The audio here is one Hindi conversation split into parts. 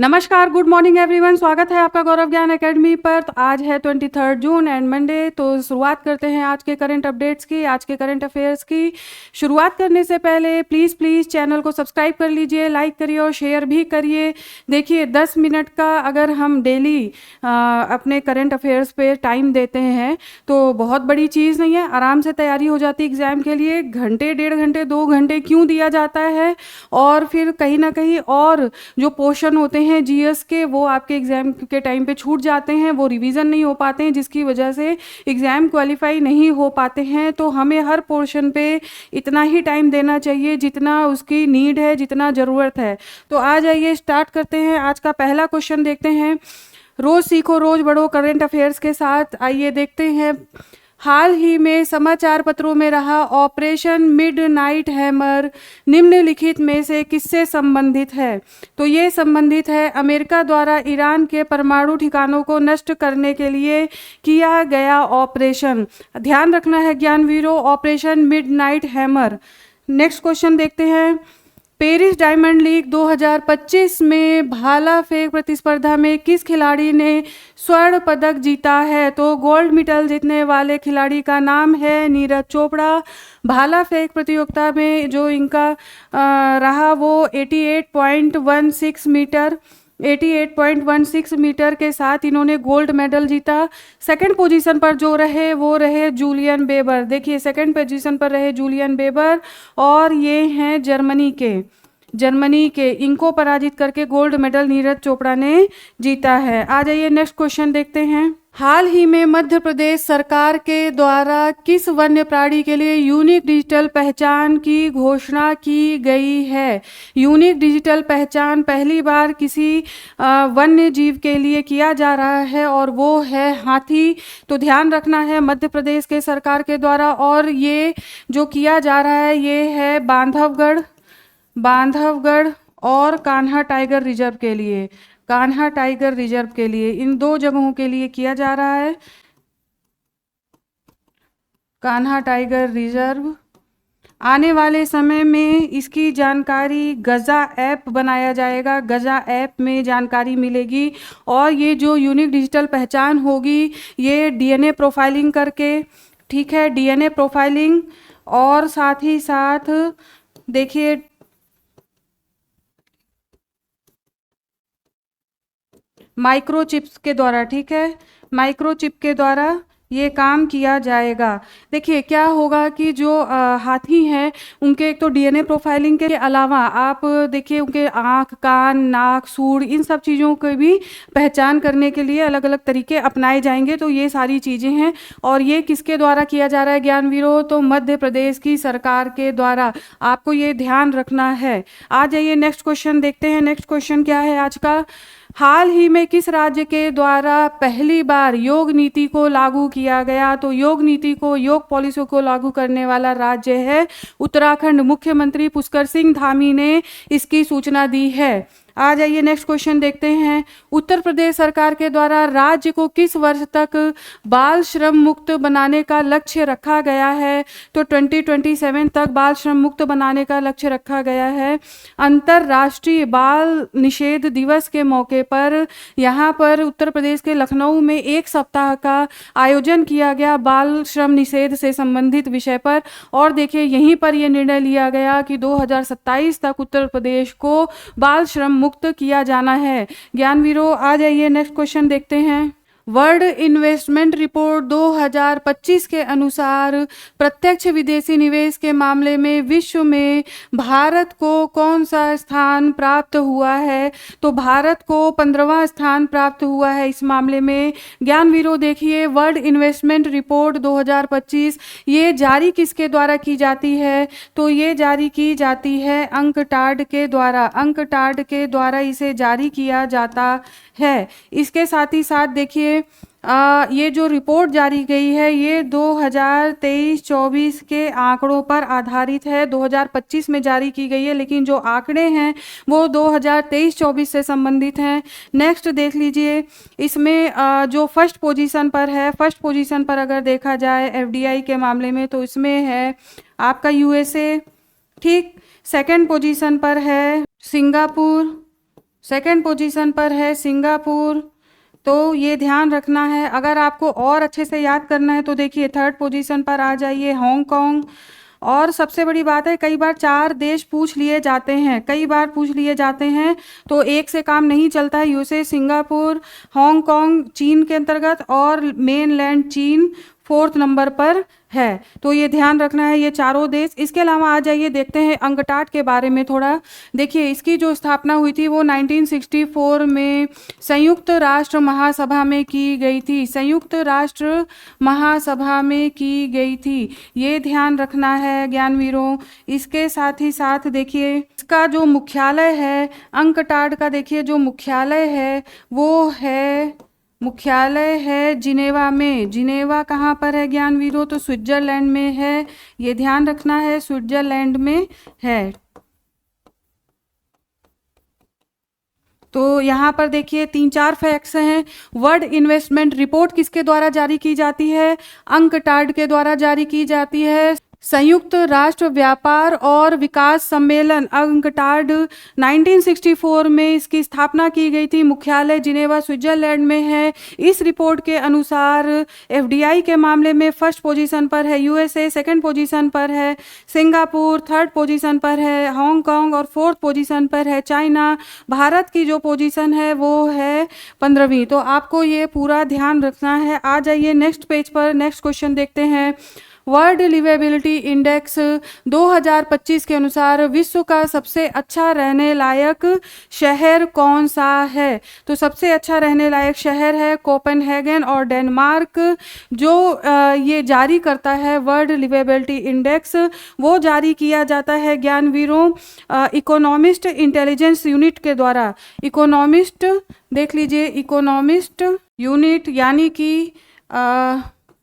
नमस्कार, गुड मॉर्निंग एवरीवन। स्वागत है आपका गौरव ज्ञान एकेडमी पर। तो आज है 23 जून एंड मंडे। तो शुरुआत करते हैं आज के करंट अपडेट्स की, आज के करंट अफेयर्स की। शुरुआत करने से पहले प्लीज़ चैनल को सब्सक्राइब कर लीजिए, लाइक करिए और शेयर भी करिए। देखिए 10 मिनट का अगर हम डेली अपने करंट अफेयर्स पे टाइम देते हैं तो बहुत बड़ी चीज़ नहीं है, आराम से तैयारी हो जाती है एग्ज़ाम के लिए। घंटे, 1.5 घंटे, 2 घंटे क्यों दिया जाता है? और फिर कहीं ना कहीं और जो पोर्शन होते हैं जीएस के, वो आपके एग्जाम के टाइम पे छूट जाते हैं, वो रिवीजन नहीं हो पाते हैं, जिसकी वजह से एग्जाम क्वालिफाई नहीं हो पाते हैं। तो हमें हर पोर्शन पे इतना ही टाइम देना चाहिए जितना उसकी नीड है, जितना ज़रूरत है। तो आ जाइए स्टार्ट करते हैं। आज का पहला क्वेश्चन देखते हैं। रोज सीखो रोज बढ़ो करंट अफेयर्स के साथ आइए देखते हैं। हाल ही में समाचार पत्रों में रहा ऑपरेशन मिडनाइट हैमर निम्नलिखित में से किससे संबंधित है? तो ये संबंधित है अमेरिका द्वारा ईरान के परमाणु ठिकानों को नष्ट करने के लिए किया गया ऑपरेशन। ध्यान रखना है ज्ञानवीरों, operation midnight hammer. Next question देखते हैं। पेरिस डायमंड लीग 2025 में भाला फेंक प्रतिस्पर्धा में किस खिलाड़ी ने स्वर्ण पदक जीता है? तो गोल्ड मेडल जीतने वाले खिलाड़ी का नाम है नीरज चोपड़ा। भाला फेंक प्रतियोगिता में जो इनका रहा वो 88.16 मीटर के साथ इन्होंने गोल्ड मेडल जीता। सेकंड पोजीशन पर जो रहे वो रहे जूलियन बेबर। देखिए सेकंड पोजीशन पर रहे जूलियन बेबर और ये हैं जर्मनी के इनको पराजित करके गोल्ड मेडल नीरज चोपड़ा ने जीता है। आ जाइए नेक्स्ट क्वेश्चन देखते हैं। हाल ही में मध्य प्रदेश सरकार के द्वारा किस वन्य प्राणी के लिए यूनिक डिजिटल पहचान की घोषणा की गई है? यूनिक डिजिटल पहचान पहली बार किसी वन्य जीव के लिए किया जा रहा है और वो है हाथी। तो ध्यान रखना है मध्य प्रदेश के सरकार के द्वारा, और ये जो किया जा रहा है ये है बांधवगढ़ और कान्हा टाइगर रिजर्व के लिए, इन दो जगहों के लिए किया जा रहा है। कान्हा टाइगर रिजर्व आने वाले समय में इसकी जानकारी गजा ऐप बनाया जाएगा, गजा ऐप में जानकारी मिलेगी। और ये जो यूनिक डिजिटल पहचान होगी ये डीएनए प्रोफाइलिंग करके, ठीक है, डीएनए प्रोफाइलिंग और साथ ही साथ देखिए माइक्रोचिप्स के द्वारा, ठीक है, माइक्रोचिप के द्वारा ये काम किया जाएगा। देखिए क्या होगा कि जो हाथी हैं उनके एक तो डीएनए प्रोफाइलिंग के अलावा आप देखिए उनके आँख, कान, नाक, सूंड, इन सब चीज़ों को भी पहचान करने के लिए अलग अलग तरीके अपनाए जाएंगे। तो ये सारी चीज़ें हैं और ये किसके द्वारा किया जा रहा है ज्ञानवीरों? तो मध्य प्रदेश की सरकार के द्वारा। आपको ये ध्यान रखना है। आ जाइए नेक्स्ट क्वेश्चन देखते हैं। नेक्स्ट क्वेश्चन क्या है आज का? हाल ही में किस राज्य के द्वारा पहली बार योग नीति को लागू किया गया? तो योग नीति को, योग पॉलिसी को लागू करने वाला राज्य है उत्तराखंड। मुख्यमंत्री पुष्कर सिंह धामी ने इसकी सूचना दी है। आ जाइए नेक्स्ट क्वेश्चन देखते हैं। उत्तर प्रदेश सरकार के द्वारा राज्य को किस वर्ष तक बाल श्रम मुक्त बनाने का लक्ष्य रखा गया है? तो 2027 तक बाल श्रम मुक्त बनाने का लक्ष्य रखा गया है। अंतर्राष्ट्रीय बाल निषेध दिवस के मौके पर यहाँ पर उत्तर प्रदेश के लखनऊ में 1 सप्ताह का आयोजन किया गया बाल श्रम निषेध से संबंधित विषय पर। और देखिए यहीं पर यह निर्णय लिया गया कि 2027 तक उत्तर प्रदेश को बाल श्रम मुक्त किया जाना है। ज्ञानवीरों आ जाइए नेक्स्ट क्वेश्चन देखते हैं। वर्ल्ड इन्वेस्टमेंट रिपोर्ट 2025 के अनुसार प्रत्यक्ष विदेशी निवेश के मामले में विश्व में भारत को कौन सा स्थान प्राप्त हुआ है? तो भारत को 15वां स्थान प्राप्त हुआ है इस मामले में। ज्ञानवीरों देखिए वर्ल्ड इन्वेस्टमेंट रिपोर्ट 2025 ये जारी किसके द्वारा की जाती है? तो ये जारी की जाती है अंकटाड के द्वारा इसे जारी किया जाता है। इसके साथ ही साथ देखिए ये जो रिपोर्ट जारी गई है ये 2023-24 के आंकड़ों पर आधारित है। 2025 में जारी की गई है लेकिन जो आंकड़े हैं वो 2023-24 से संबंधित हैं। नेक्स्ट देख लीजिए, इसमें जो फर्स्ट पोजीशन पर है, फर्स्ट पोजीशन पर अगर देखा जाए एफडीआई के मामले में तो इसमें है आपका यूएसए, ठीक। सेकंड पोजीशन पर है सेकंड पोजीशन पर है सिंगापुर। तो ये ध्यान रखना है। अगर आपको और अच्छे से याद करना है तो देखिए थर्ड पोजीशन पर आ जाइए हांगकांग। और सबसे बड़ी बात है, कई बार 4 देश पूछ लिए जाते हैं, कई बार पूछ लिए जाते हैं, तो एक से काम नहीं चलता है। यूएसए, सिंगापुर, हांगकांग चीन के अंतर्गत और मेनलैंड चीन 4th नंबर पर है। तो ये ध्यान रखना है, ये चारों देश। इसके अलावा आ जाइए देखते हैं अंकटाड के बारे में थोड़ा। देखिए इसकी जो स्थापना हुई थी वो 1964 में संयुक्त राष्ट्र महासभा में की गई थी, संयुक्त राष्ट्र महासभा में की गई थी। ये ध्यान रखना है ज्ञानवीरों। इसके साथ ही साथ देखिए इसका जो मुख्यालय है अंकटाड का, देखिए जो मुख्यालय है वो है, मुख्यालय है जिनेवा में। जिनेवा कहाँ पर है ज्ञानवीरों? तो स्विट्जरलैंड में है। ये ध्यान रखना है, स्विट्जरलैंड में है। तो यहाँ पर देखिए 3-4 फैक्ट्स हैं। वर्ल्ड इन्वेस्टमेंट रिपोर्ट किसके द्वारा जारी की जाती है? अंकटाड के द्वारा जारी की जाती है। संयुक्त राष्ट्र व्यापार और विकास सम्मेलन अंकटाड 1964 में इसकी स्थापना की गई थी। मुख्यालय जिनेवा स्विट्जरलैंड में है। इस रिपोर्ट के अनुसार एफडीआई के मामले में फर्स्ट पोजीशन पर है यूएसए, सेकंड पोजीशन पर है सिंगापुर, थर्ड पोजीशन पर है हांगकांग और फोर्थ पोजीशन पर है चाइना। भारत की जो पोजीशन है वो है 15वीं। तो आपको ये पूरा ध्यान रखना है। आ जाइए नेक्स्ट पेज पर, नेक्स्ट क्वेश्चन देखते हैं। वर्ल्ड लिवेबिलिटी इंडेक्स 2025 के अनुसार विश्व का सबसे अच्छा रहने लायक शहर कौन सा है? तो सबसे अच्छा रहने लायक शहर है कोपेनहेगन और डेनमार्क। जो ये जारी करता है वर्ल्ड लिवेबिलिटी इंडेक्स, वो जारी किया जाता है ज्ञानवीरों इकोनॉमिस्ट इंटेलिजेंस यूनिट के द्वारा। इकोनॉमिस्ट देख लीजिए, इकोनॉमिस्ट यूनिट यानी कि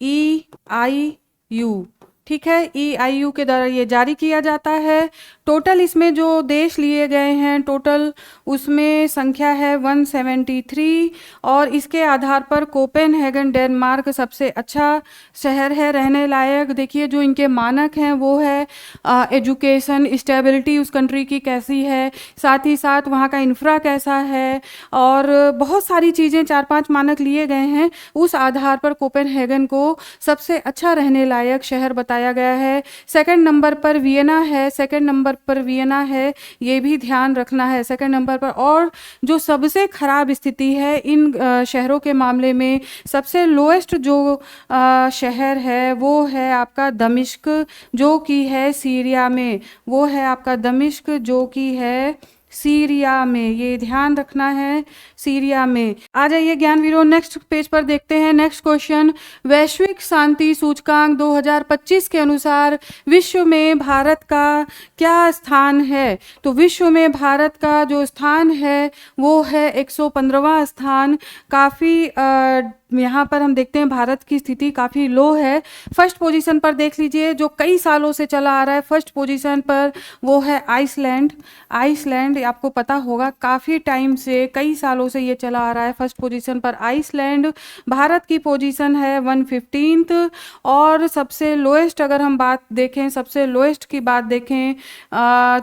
EIU, ठीक है, EIU के द्वारा ये जारी किया जाता है। टोटल इसमें जो देश लिए गए हैं टोटल उसमें संख्या है 173 और इसके आधार पर कोपेनहेगन डेनमार्क सबसे अच्छा शहर है रहने लायक। देखिए जो इनके मानक हैं वो है एजुकेशन, स्टेबिलिटी उस कंट्री की कैसी है, साथ ही साथ वहाँ का इंफ्रा कैसा है और बहुत सारी चीज़ें 4-5 मानक लिए गए हैं। उस आधार पर कोपेनहेगन को सबसे अच्छा रहने लायक शहर बताया गया है। सेकंड नंबर पर वियना है, सेकंड नंबर पर वियना है, ये भी ध्यान रखना है सेकंड नंबर पर। और जो सबसे खराब स्थिति है इन शहरों के मामले में, सबसे लोएस्ट जो शहर है वो है आपका दमिश्क जो कि है सीरिया में, वो है आपका दमिश्क जो कि है सीरिया में। ये ध्यान रखना है, सीरिया में। आ जाइए ज्ञानवीरों नेक्स्ट पेज पर देखते हैं नेक्स्ट क्वेश्चन। वैश्विक शांति सूचकांक 2025 के अनुसार विश्व में भारत का क्या स्थान है? तो विश्व में भारत का जो स्थान है वो है 115वां स्थान। काफ़ी यहाँ पर हम देखते हैं भारत की स्थिति काफ़ी लो है। फर्स्ट पोजीशन पर देख लीजिए जो कई सालों से चला आ रहा है, फर्स्ट पोजीशन पर वो है आइसलैंड। आइसलैंड आपको पता होगा काफ़ी टाइम से, कई सालों से ये चला आ रहा है। फर्स्ट पोजीशन पर आइसलैंड। भारत की पोजीशन है 115th। और सबसे लोएस्ट अगर हम बात देखें, सबसे लोएस्ट की बात देखें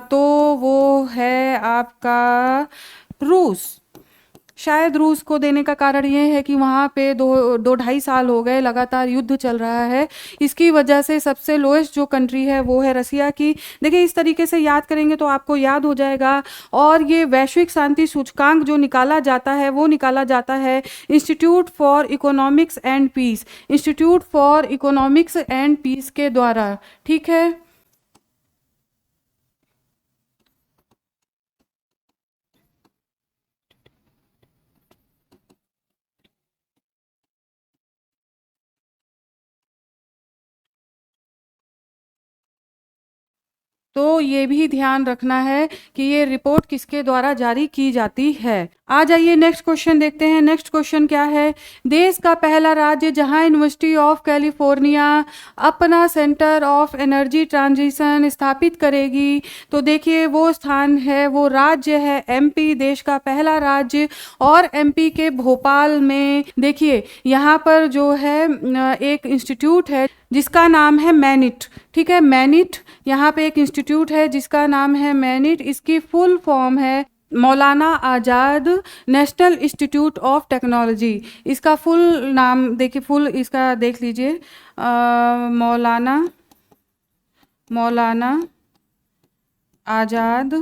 तो वो है आपका रूस। शायद रूस को देने का कारण ये है कि वहाँ पे 2-2.5 साल हो गए लगातार युद्ध चल रहा है, इसकी वजह से सबसे लोएस्ट जो कंट्री है वो है रसिया की। देखिए इस तरीके से याद करेंगे तो आपको याद हो जाएगा। और ये वैश्विक शांति सूचकांक जो निकाला जाता है वो निकाला जाता है institute for economics and peace, institute for economics and peace के द्वारा, ठीक है। तो ये भी ध्यान रखना है कि ये रिपोर्ट किसके द्वारा जारी की जाती है। आ जाइए नेक्स्ट क्वेश्चन देखते हैं। नेक्स्ट क्वेश्चन क्या है? देश का पहला राज्य जहां यूनिवर्सिटी ऑफ कैलिफोर्निया अपना सेंटर ऑफ एनर्जी ट्रांजिशन स्थापित करेगी, तो देखिए वो स्थान है, वो राज्य है एमपी, देश का पहला राज्य। और एमपी के भोपाल में देखिए यहाँ पर जो है एक इंस्टीट्यूट है जिसका नाम है मैनिट, ठीक है, मैनिट। यहाँ पे एक इंस्टीट्यूट है जिसका नाम है मैनिट। इसकी फुल फॉर्म है Maulana Azad national institute of technology, इसका फुल नाम देखिए, फुल इसका देख लीजिए, मौलाना आज़ाद,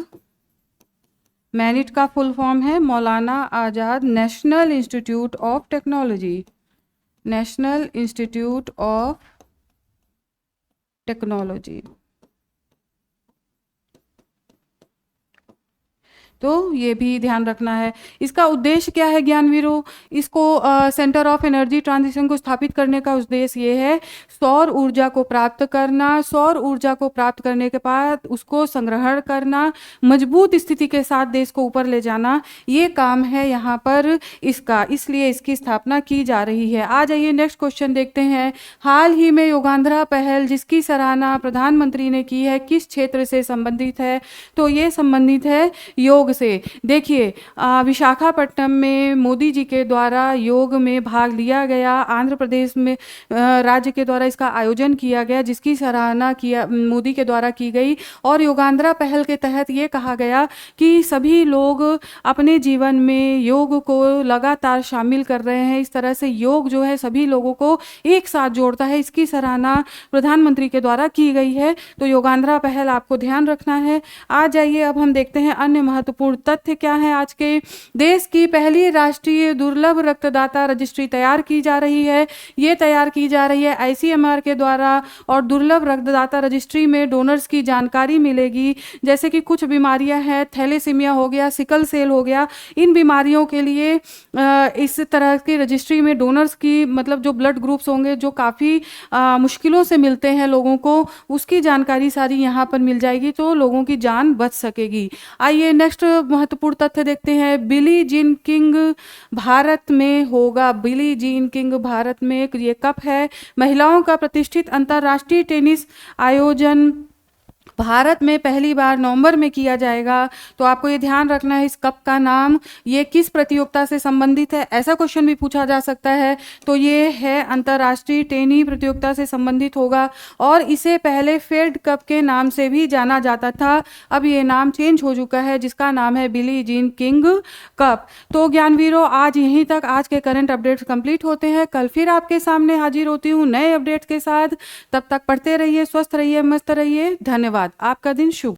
मैनिट का फुल फॉर्म है Maulana Azad national institute of technology, national institute of technology. तो ये भी ध्यान रखना है। इसका उद्देश्य क्या है ज्ञानवीरों? इसको सेंटर ऑफ एनर्जी ट्रांजिशन को स्थापित करने का उद्देश्य ये है, सौर ऊर्जा को प्राप्त करना, सौर ऊर्जा को प्राप्त करने के बाद उसको संग्रहण करना, मजबूत स्थिति के साथ देश को ऊपर ले जाना, ये काम है यहाँ पर इसका, इसलिए इसकी स्थापना की जा रही है। आ जाइए नेक्स्ट क्वेश्चन देखते हैं। हाल ही में योगांध्रा पहल जिसकी सराहना प्रधानमंत्री ने की है, किस क्षेत्र से संबंधित है? तो ये संबंधित है योग से। देखिए विशाखापट्टनम में मोदी जी के द्वारा योग में भाग लिया गया, आंध्र प्रदेश में राज्य के द्वारा इसका आयोजन किया गया, जिसकी सराहना किया मोदी के द्वारा की गई। और योगांध्रा पहल के तहत ये कहा गया कि सभी लोग अपने जीवन में योग को लगातार शामिल कर रहे हैं। इस तरह से योग जो है सभी लोगों को एक साथ जोड़ता है, इसकी सराहना प्रधानमंत्री के द्वारा की गई है। तो योगांध्रा पहल आपको ध्यान रखना है। आ जाइए अब हम देखते हैं अन्य महत्वपूर्ण तथ्य क्या है आज के। देश की पहली राष्ट्रीय दुर्लभ रक्तदाता रजिस्ट्री तैयार की जा रही है। ये तैयार की जा रही है आईसीएमआर के द्वारा, और दुर्लभ रक्तदाता रजिस्ट्री में डोनर्स की जानकारी मिलेगी, जैसे कि कुछ बीमारियां हैं, थैलेसीमिया हो गया, सिकल सेल हो गया, इन बीमारियों के लिए इस तरह की रजिस्ट्री में डोनर्स की, मतलब जो ब्लड ग्रुप्स होंगे जो काफ़ी मुश्किलों से मिलते हैं लोगों को, उसकी जानकारी सारी यहाँ पर मिल जाएगी, तो लोगों की जान बच सकेगी। आइए नेक्स्ट महत्वपूर्ण तथ्य देखते हैं। बिली जीन किंग भारत में होगा। बिली जीन किंग भारत में एक ये कप है, महिलाओं का प्रतिष्ठित अंतर्राष्ट्रीय टेनिस आयोजन भारत में पहली बार नवंबर में किया जाएगा। तो आपको ये ध्यान रखना है, इस कप का नाम ये किस प्रतियोगिता से संबंधित है, ऐसा क्वेश्चन भी पूछा जा सकता है। तो ये है अंतर्राष्ट्रीय टेनिस प्रतियोगिता से संबंधित होगा, और इसे पहले फेड कप के नाम से भी जाना जाता था, अब ये नाम चेंज हो चुका है, जिसका नाम है बिली जीन किंग कप। तो ज्ञानवीरों आज यहीं तक आज के करंट अपडेट्स कंप्लीट होते हैं। कल फिर आपके सामने हाजिर होती हूँ नए अपडेट्स के साथ। तब तक पढ़ते रहिए, स्वस्थ रहिए, मस्त रहिए। धन्यवाद। आपका दिन शुभ।